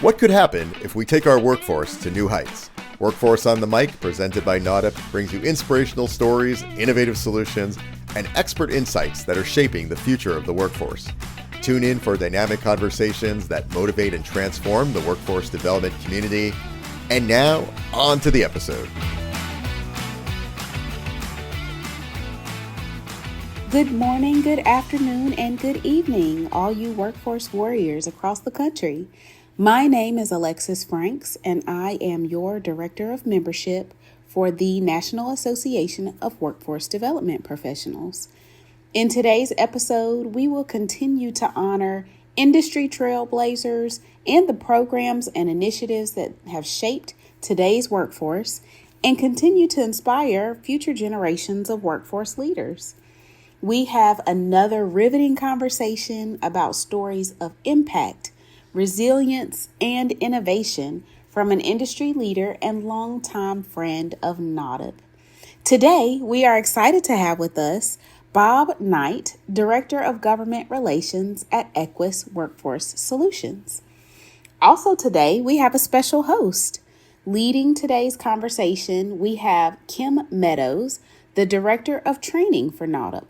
What could happen if we take our workforce to new heights? Workforce on the Mic, presented by NAUTIP, brings you inspirational stories, innovative solutions, and expert insights that are shaping the future of the workforce. Tune in for dynamic conversations that motivate and transform the workforce development community. And now, on to the episode. Good morning, good afternoon, and good evening, all you workforce warriors across the country. My name is Alexis Franks, and I am your Director of Membership for the National Association of Workforce Development Professionals. In today's episode, we will continue to honor industry trailblazers and the programs and initiatives that have shaped today's workforce and continue to inspire future generations of workforce leaders. We have another riveting conversation about stories of impact, resilience, and innovation from an industry leader and longtime friend of NAUTIP. Today, we are excited to have with us Bob Knight, Director of Government Relations at Equus Workforce Solutions. Also today, we have a special host. Leading today's conversation, we have Kim Meadows, the Director of Training for NAUTIP.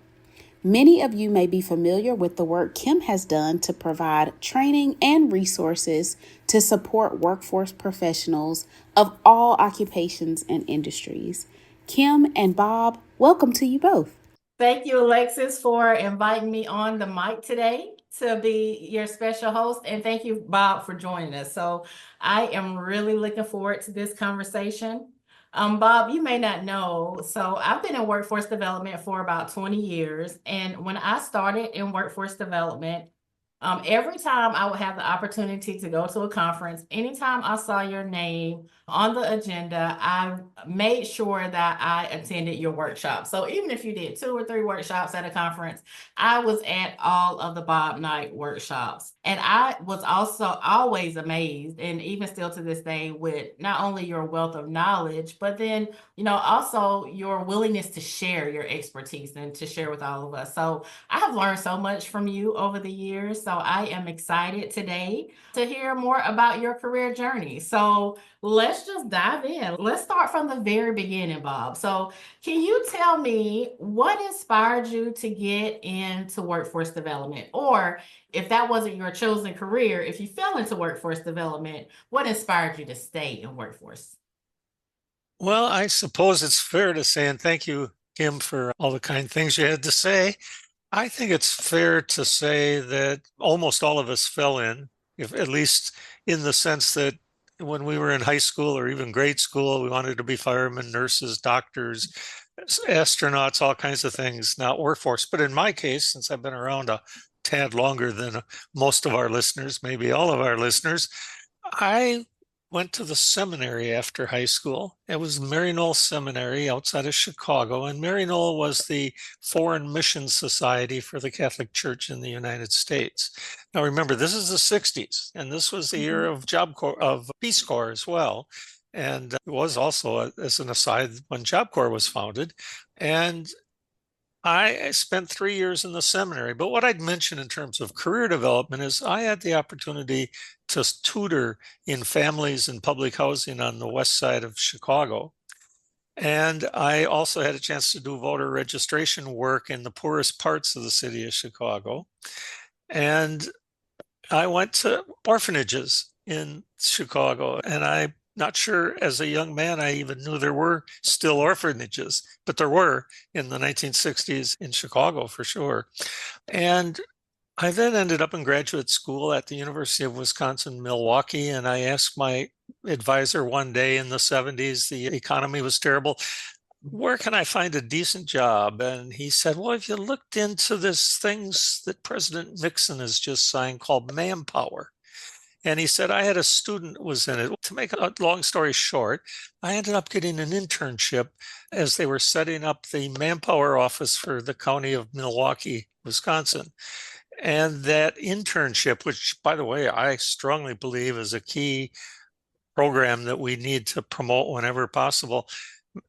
Many of you may be familiar with the work Kim has done to provide training and resources to support workforce professionals of all occupations and industries. Kim and Bob, welcome to you both. Thank you, Alexis, for inviting me on the mic today to be your special host. And thank you, Bob, for joining us. So I am really looking forward to this conversation. Bob, you may not know, so I've been in workforce development for about 20 years. And when I started in workforce development, every time I would have the opportunity to go to a conference, anytime I saw your name on the agenda, I made sure that I attended your workshop. So even if you did 2 or 3 workshops at a conference, I was at all of the Bob Knight workshops. And I was also always amazed, and even still to this day, with not only your wealth of knowledge, but then, also your willingness to share your expertise and to share with all of us. So I have learned so much from you over the years. So I am excited today to hear more about your career journey. So let's just dive in. Let's start from the very beginning, Bob. So can you tell me what inspired you to get into workforce development? Or if that wasn't your chosen career, if you fell into workforce development, what inspired you to stay in workforce? Well, I suppose it's fair to say, and thank you, Kim, for all the kind things you had to say. I think it's fair to say that almost all of us fell in, if at least in the sense that when we were in high school or even grade school, we wanted to be firemen, nurses, doctors, astronauts, all kinds of things, not workforce. But in my case, since I've been around a tad longer than most of our listeners, maybe all of our listeners, I went to the seminary after high school. It was Maryknoll Seminary outside of Chicago, and Maryknoll was the Foreign Mission Society for the Catholic Church in the United States. Now remember, this is the 60s, and this was the year of Peace Corps as well. And it was also, as an aside, when Job Corps was founded. And I spent 3 years in the seminary, but what I'd mention in terms of career development is I had the opportunity to tutor in families and public housing on the west side of Chicago. And I also had a chance to do voter registration work in the poorest parts of the city of Chicago. And I went to orphanages in Chicago, and I'm not sure as a young man I even knew there were still orphanages, but there were in the 1960s in Chicago for sure. And I then ended up in graduate school at the University of Wisconsin-Milwaukee, and I asked my advisor one day in the 70s, the economy was terrible, where can I find a decent job? And he said, well, if you looked into this things that President Nixon has just signed called Manpower. And he said, I had a student who was in it. To make a long story short, I ended up getting an internship as they were setting up the Manpower office for the county of Milwaukee, Wisconsin. And that internship, which, by the way, I strongly believe is a key program that we need to promote whenever possible,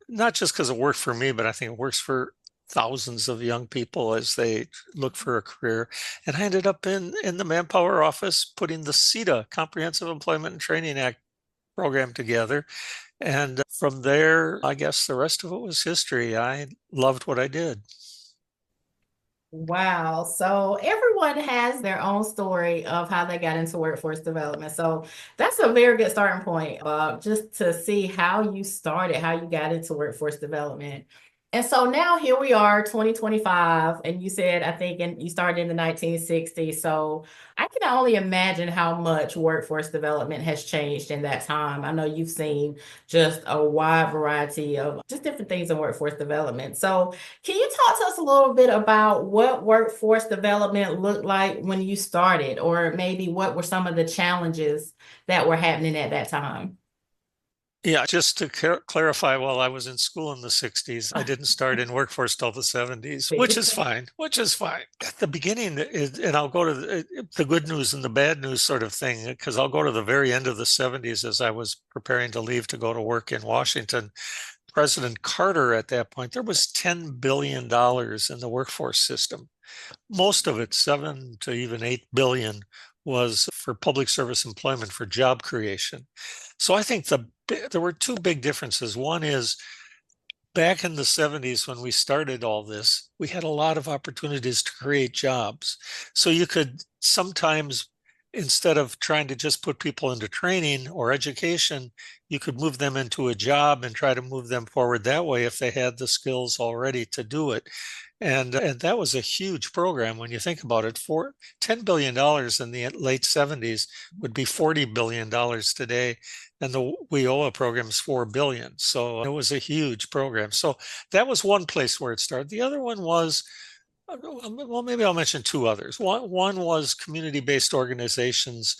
not just because it worked for me, but I think it works for thousands of young people as they look for a career. And I ended up in the Manpower office putting the CETA, Comprehensive Employment and Training Act program together. And from there, I guess the rest of it was history. I loved what I did. Wow. So everyone has their own story of how they got into workforce development. So that's a very good starting point, just to see how you started, how you got into workforce development. And so now here we are, 2025, and you said, I think, and you started in the 1960s. So I can only imagine how much workforce development has changed in that time. I know you've seen just a wide variety of just different things in workforce development. So can you talk to us a little bit about what workforce development looked like when you started, or maybe what were some of the challenges that were happening at that time? Yeah, just to clarify, while I was in school in the 60s, I didn't start in workforce till the 70s, which is fine, which is fine. At the beginning, and I'll go to the good news and the bad news sort of thing, because I'll go to the very end of the 70s as I was preparing to leave to go to work in Washington. President Carter at that point, there was $10 billion in the workforce system. Most of it, 7 to even 8 billion, was for public service employment, for job creation. So I think there were two big differences. One is back in the 70s when we started all this, we had a lot of opportunities to create jobs. So you could sometimes, instead of trying to just put people into training or education, you could move them into a job and try to move them forward that way if they had the skills already to do it. And that was a huge program when you think about it. For $10 billion in the late 70s would be $40 billion today. And the WIOA program is $4 billion. So it was a huge program. So that was one place where it started. The other one was, well, maybe I'll mention two others. One was community-based organizations,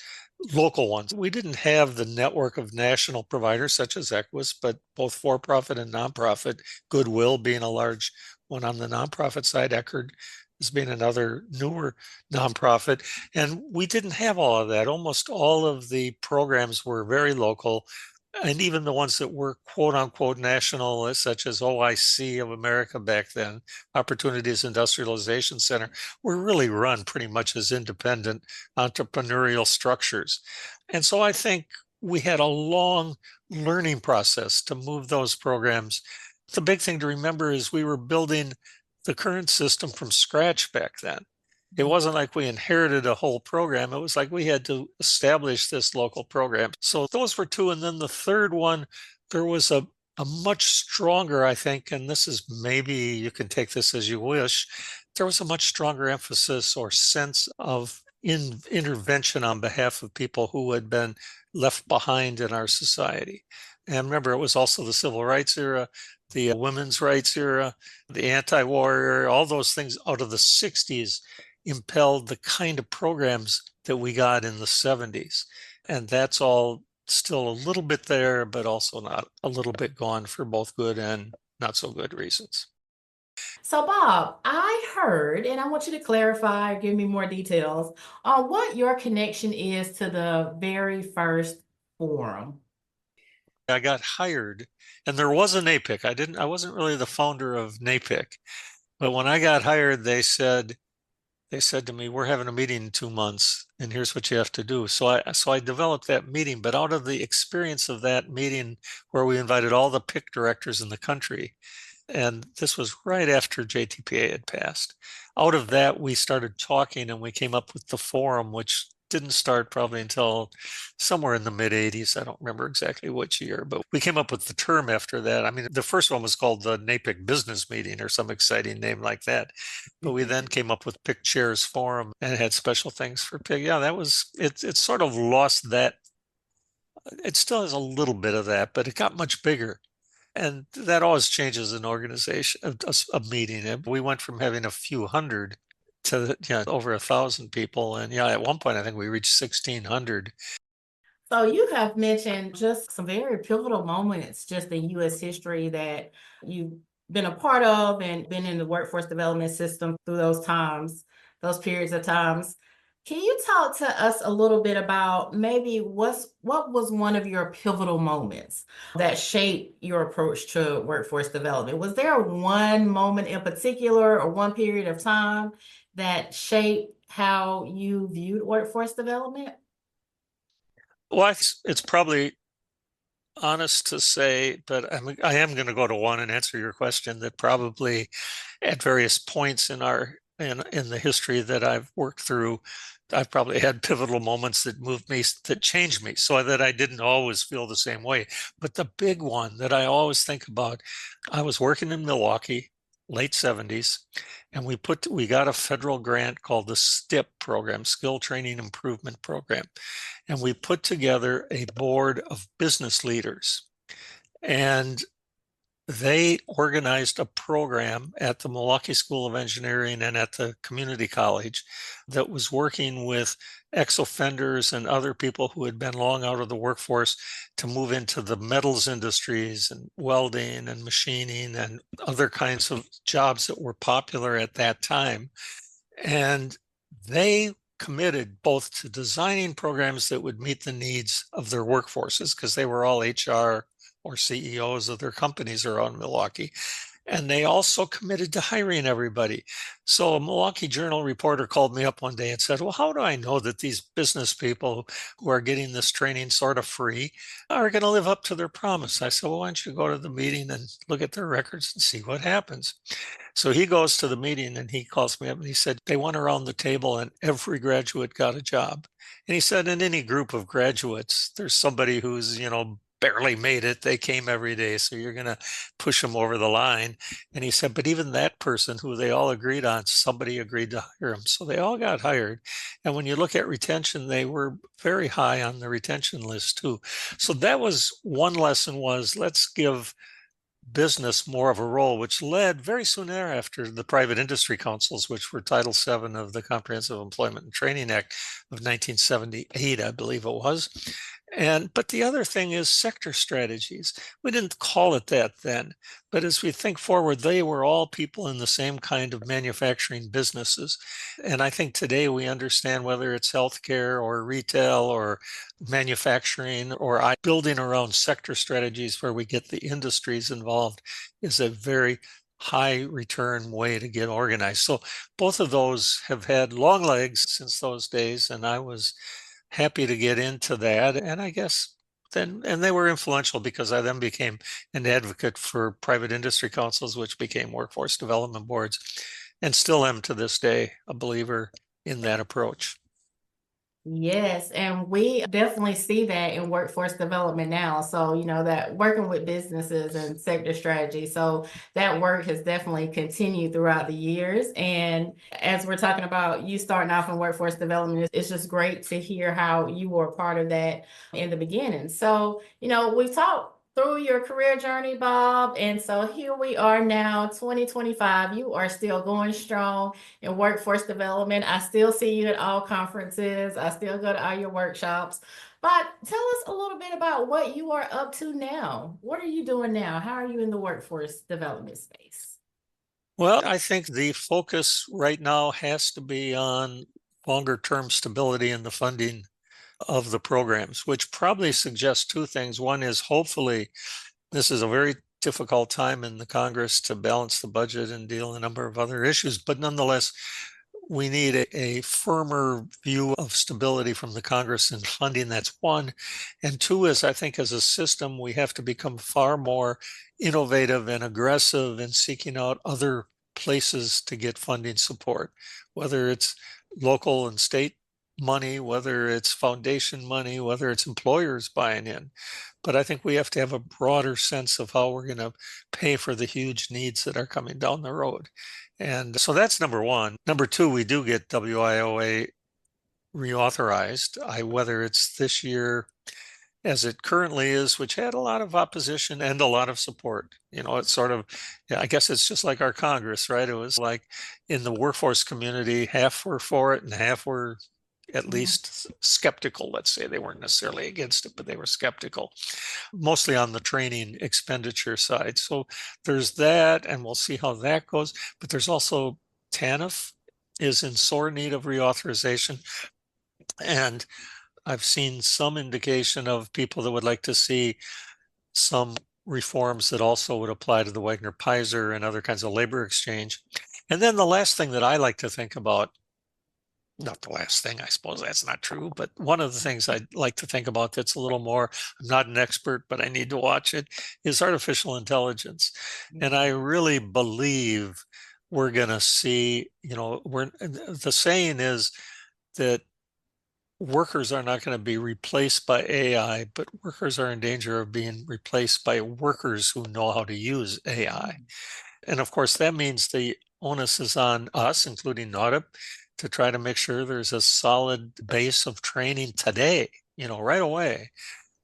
local ones. We didn't have the network of national providers such as Equus, but both for-profit and nonprofit, Goodwill being a large one on the nonprofit side, Eckerd as being another newer nonprofit. And we didn't have all of that. Almost all of the programs were very local. And even the ones that were quote unquote national, such as OIC of America back then, Opportunities Industrialization Center, were really run pretty much as independent entrepreneurial structures. And so I think we had a long learning process to move those programs. The big thing to remember is we were building the current system from scratch back then. It wasn't like we inherited a whole program. It was like we had to establish this local program. So those were two. And then the third one, there was a much stronger, I think, and this is, maybe you can take this as you wish, there was a much stronger emphasis or sense of intervention on behalf of people who had been left behind in our society. And remember, it was also the civil rights era, the women's rights era, the anti-war era, all those things out of the 60s impelled the kind of programs that we got in the 70s. And that's all still a little bit there, but also not a little bit gone for both good and not so good reasons. So, Bob, I heard, and I want you to clarify, give me more details on what your connection is to the very first forum. I got hired, and there was a NAPIC. I wasn't really the founder of NAPIC, but when I got hired, they said to me, "We're having a meeting in 2 months, and here's what you have to do." So I developed that meeting. But out of the experience of that meeting, where we invited all the PIC directors in the country, and this was right after JTPA had passed, out of that we started talking, and we came up with the forum, which didn't start probably until somewhere in the mid 80s. I don't remember exactly which year, but we came up with the term after that. I mean, the first one was called the NAPIC Business Meeting or some exciting name like that. But we then came up with PIC Chairs Forum and it had special things for PIC. Yeah, that was, it sort of lost that. It still has a little bit of that, but it got much bigger. And that always changes an organization, a meeting. We went from having a few hundred to over 1,000 people. And at one point, I think we reached 1,600. So you have mentioned just some very pivotal moments just in U.S. history that you've been a part of and been in the workforce development system through those times, those periods of times. Can you talk to us a little bit about maybe what was one of your pivotal moments that shaped your approach to workforce development? Was there one moment in particular or one period of time that shaped how you viewed workforce development? Well, it's probably honest to say, but I am going to go to one and answer your question that probably at various points in in the history that I've worked through, I've probably had pivotal moments that moved me, that changed me, so that I didn't always feel the same way. But the big one that I always think about, I was working in Milwaukee, late 70s, and we got a federal grant called the STIP program, Skill Training Improvement Program, and we put together a board of business leaders. And they organized a program at the Milwaukee School of Engineering and at the community college that was working with ex-offenders and other people who had been long out of the workforce to move into the metals industries and welding and machining and other kinds of jobs that were popular at that time. And they committed both to designing programs that would meet the needs of their workforces, because they were all HR or CEOs of their companies around Milwaukee. And they also committed to hiring everybody. So a Milwaukee Journal reporter called me up one day and said, well, how do I know that these business people who are getting this training sort of free are going to live up to their promise? I said, well, why don't you go to the meeting and look at their records and see what happens? So he goes to the meeting and he calls me up and he said, they went around the table and every graduate got a job. And he said, in any group of graduates, there's somebody who's, barely made it. They came every day. So you're going to push them over the line. And he said, but even that person who they all agreed on, somebody agreed to hire them. So they all got hired. And when you look at retention, they were very high on the retention list too. So that was one lesson, was let's give business more of a role, which led very soon thereafter the private industry councils, which were Title VII of the Comprehensive Employment and Training Act of 1978, I believe it was. But the other thing is sector strategies. We didn't call it that then, but as we think forward, they were all people in the same kind of manufacturing businesses. And I think today we understand, whether it's healthcare or retail or manufacturing or building around sector strategies where we get the industries involved, is a very high return way to get organized. So both of those have had long legs since those days, and I was happy to get into that. And I guess and they were influential, because I then became an advocate for private industry councils, which became workforce development boards, and still am to this day a believer in that approach. Yes, and we definitely see that in workforce development now. So, that working with businesses and sector strategy. So that work has definitely continued throughout the years. And as we're talking about you starting off in workforce development, it's just great to hear how you were a part of that in the beginning. So, we've talked through your career journey, Bob. And so here we are now, 2025. You are still going strong in workforce development. I still see you at all conferences. I still go to all your workshops. But tell us a little bit about what you are up to now. What are you doing now? How are you in the workforce development space? Well, I think the focus right now has to be on longer term stability in the funding of the programs, which probably suggests two things. One is, hopefully, this is a very difficult time in the Congress to balance the budget and deal with a number of other issues, but nonetheless, we need a firmer view of stability from the Congress in funding. That's one. And two is, I think as a system, we have to become far more innovative and aggressive in seeking out other places to get funding support, whether it's local and state money, whether it's foundation money, whether it's employers buying in. But I think we have to have a broader sense of how we're going to pay for the huge needs that are coming down the road. And so that's number one. Number two, we do get WIOA reauthorized, whether it's this year as it currently is, which had a lot of opposition and a lot of support. It's sort of, I guess it's just like our Congress, right? It was like in the workforce community, half were for it and half were at least skeptical. Let's say they weren't necessarily against it, but they were skeptical, mostly on the training expenditure side. So there's that, and we'll see how that goes. But there's also TANF is in sore need of reauthorization. And I've seen some indication of people that would like to see some reforms that also would apply to the Wagner-Pfizer and other kinds of labor exchange. And then the last thing that I like to think about, not the last thing, I suppose that's not true, but one of the things I'd like to think about that's a little more, I'm not an expert, but I need to watch it, is artificial intelligence. And I really believe we're going to see, the saying is that workers are not going to be replaced by AI, but workers are in danger of being replaced by workers who know how to use AI. And of course, that means the onus is on us, including NAUDIP, to try to make sure there's a solid base of training today, right away,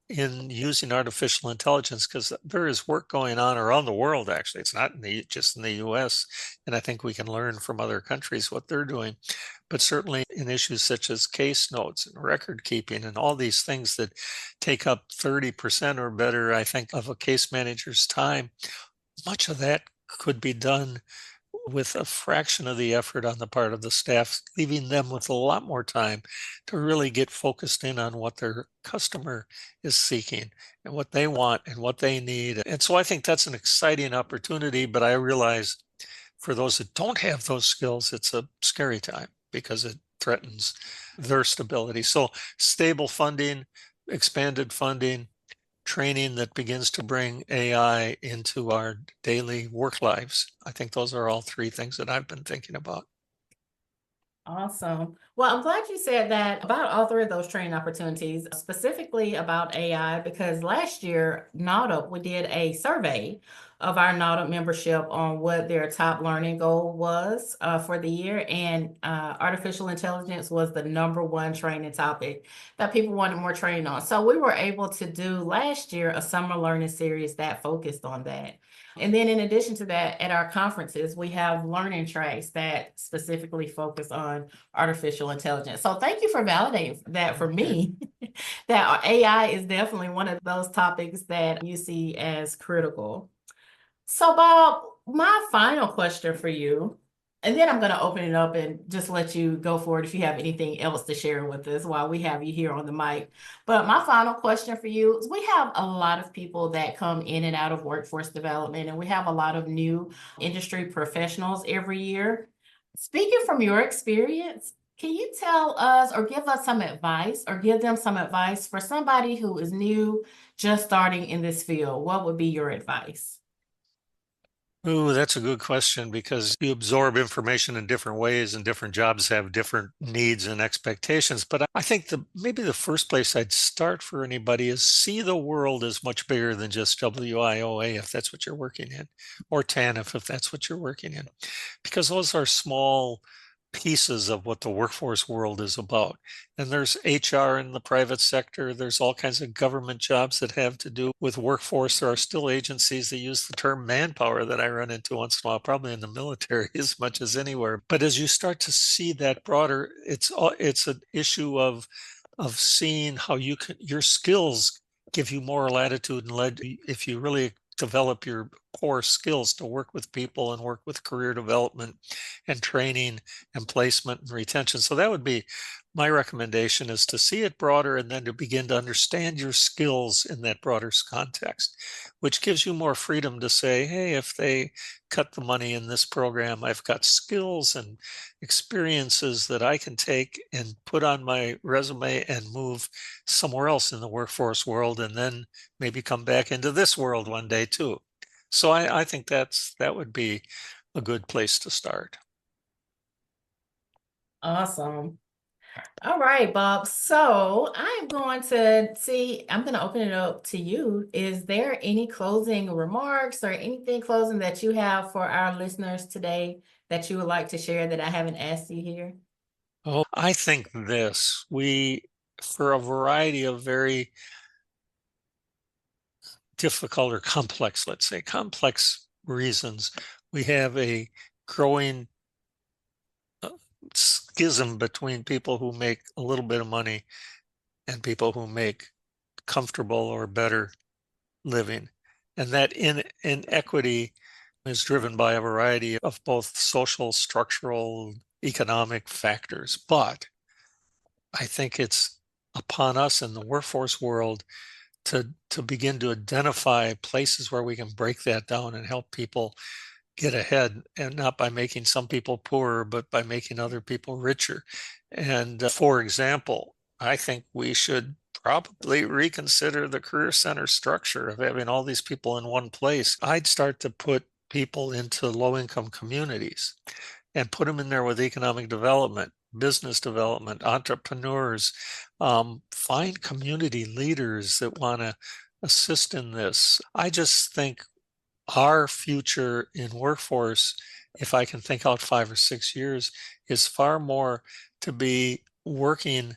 in using artificial intelligence, because there is work going on around the world. Actually, it's not just in the US, and I think we can learn from other countries what they're doing, but certainly in issues such as case notes and record keeping and all these things that take up 30% or better, I think, of a case manager's time. Much of that could be done with a fraction of the effort on the part of the staff, leaving them with a lot more time to really get focused in on what their customer is seeking and what they want and what they need. And so I think that's an exciting opportunity, but I realize for those that don't have those skills, it's a scary time because it threatens their stability. So stable funding, expanded funding, training that begins to bring AI into our daily work lives. I think those are all three things that I've been thinking about. Awesome. Well, I'm glad you said that about all three of those training opportunities, specifically about AI, because last year, NAUDIP, we did a survey of our NAUDIP membership on what their top learning goal was for the year. And artificial intelligence was the #1 training topic that people wanted more training on. So we were able to do last year a summer learning series that focused on that. And then in addition to that, at our conferences, we have learning tracks that specifically focus on artificial intelligence. So thank you for validating that for me, that AI is definitely one of those topics that you see as critical. So Bob, my final question for you, and then I'm going to open it up and just let you go for it if you have anything else to share with us while we have you here on the mic. But my final question for you is, we have a lot of people that come in and out of workforce development, and we have a lot of new industry professionals every year. Speaking from your experience, can you tell us or give us some advice or give them some advice for somebody who is new, just starting in this field? What would be your advice? Ooh, that's a good question, because you absorb information in different ways and different jobs have different needs and expectations. But I think maybe the first place I'd start for anybody is see the world as much bigger than just WIOA, if that's what you're working in, or TANF, if that's what you're working in, because those are small pieces of what the workforce world is about. And there's HR in the private sector. There's all kinds of government jobs that have to do with workforce. There are still agencies that use the term manpower that I run into once in a while, probably in the military as much as anywhere. But as you start to see that broader, it's an issue of seeing how your skills give you more latitude and if you really develop your core skills to work with people and work with career development and training and placement and retention. So that would be my recommendation, is to see it broader and then to begin to understand your skills in that broader context, which gives you more freedom to say, hey, if they cut the money in this program, I've got skills and experiences that I can take and put on my resume and move somewhere else in the workforce world, and then maybe come back into this world one day too. So I think that would be a good place to start. Awesome. All right, Bob. So I'm going to open it up to you. Is there any closing remarks or anything closing that you have for our listeners today that you would like to share that I haven't asked you here? Oh, I think for a variety of very difficult or complex, let's say complex reasons, we have a growing schism between people who make a little bit of money and people who make comfortable or better living. And that inequity is driven by a variety of both social, structural, economic factors. But I think it's upon us in the workforce world to begin to identify places where we can break that down and help people get ahead, and not by making some people poorer, but by making other people richer. And for example, I think we should probably reconsider the career center structure of having all these people in one place. I'd start to put people into low income communities and put them in there with economic development, business development, entrepreneurs, find community leaders that want to assist in this. I just think our future in workforce, if I can think out 5 or 6 years, is far more to be working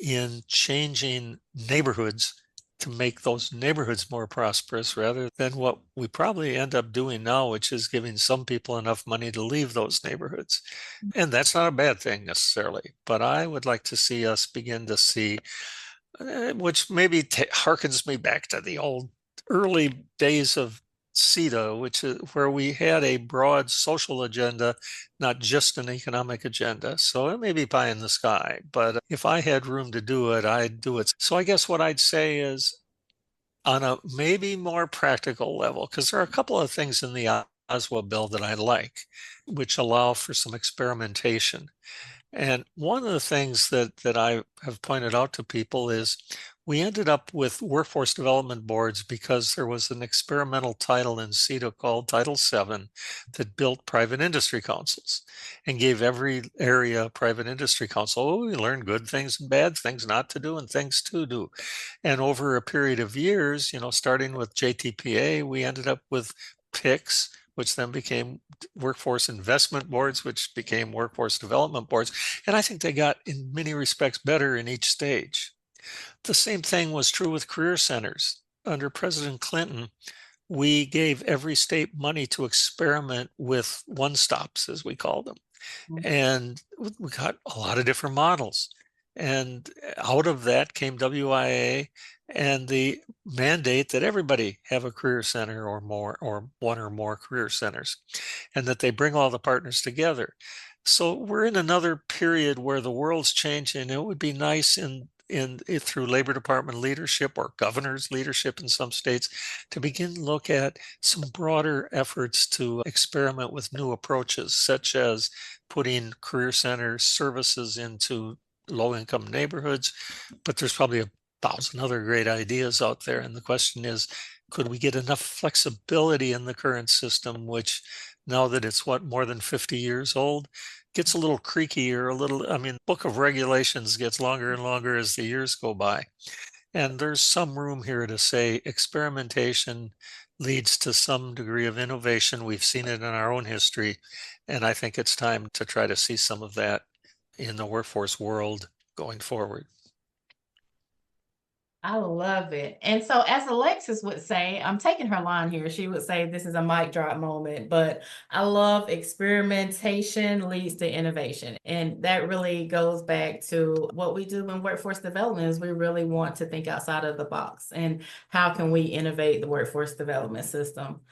in changing neighborhoods to make those neighborhoods more prosperous rather than what we probably end up doing now, which is giving some people enough money to leave those neighborhoods. And that's not a bad thing necessarily, but I would like to see us begin to see, which maybe harkens me back to the old early days of CETA, which is where we had a broad social agenda, not just an economic agenda. So it may be pie in the sky, but if I had room to do it, I'd do it. So I guess what I'd say is, on a maybe more practical level, because there are a couple of things in the Oswald bill that I like, which allow for some experimentation. And one of the things that I have pointed out to people is we ended up with workforce development boards because there was an experimental title in CETA called Title VII that built private industry councils and gave every area a private industry council. Oh, we learned good things and bad things not to do and things to do. And over a period of years, starting with JTPA, we ended up with PICs, which then became workforce investment boards, which became workforce development boards. And I think they got, in many respects, better in each stage. The same thing was true with career centers. Under President Clinton, we gave every state money to experiment with one-stops, as we call them. And we got a lot of different models. And out of that came WIA and the mandate that everybody have a career center or more, or one or more career centers, and that they bring all the partners together. So we're in another period where the world's changing. It would be nice through Labor Department leadership or governor's leadership in some states to begin to look at some broader efforts to experiment with new approaches, such as putting career center services into low-income neighborhoods. But there's probably 1,000 other great ideas out there. And the question is, could we get enough flexibility in the current system, which now that it's more than 50 years old, gets a little creaky or book of regulations gets longer and longer as the years go by. And there's some room here to say experimentation leads to some degree of innovation. We've seen it in our own history. And I think it's time to try to see some of that in the workforce world going forward. I love it. And so, as Alexis would say, I'm taking her line here. She would say this is a mic drop moment, but I love experimentation leads to innovation. And that really goes back to what we do in workforce development is we really want to think outside of the box and how can we innovate the workforce development system.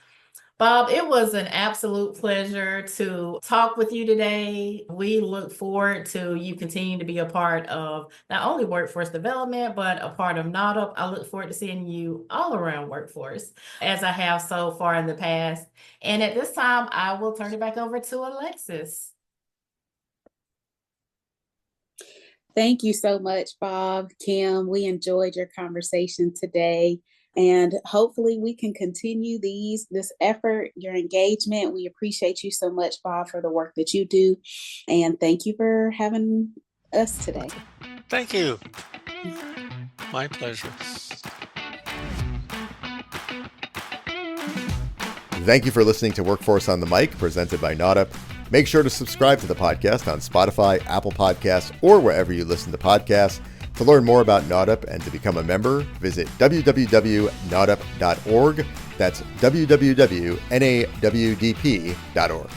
Bob, it was an absolute pleasure to talk with you today. We look forward to you continuing to be a part of not only workforce development, but a part of NAWDP. I look forward to seeing you all around workforce, as I have so far in the past. And at this time, I will turn it back over to Alexis. Thank you so much, Bob, Kim. We enjoyed your conversation today. And hopefully we can continue this effort, your engagement. We appreciate you so much, Bob, for the work that you do. And thank you for having us today. Thank you. My pleasure. Thank you for listening to Workforce on the Mic, presented by NAWDP. Make sure to subscribe to the podcast on Spotify, Apple Podcasts, or wherever you listen to podcasts. To learn more about NAWDP and to become a member, visit www.nawdp.org. That's www.nawdp.org.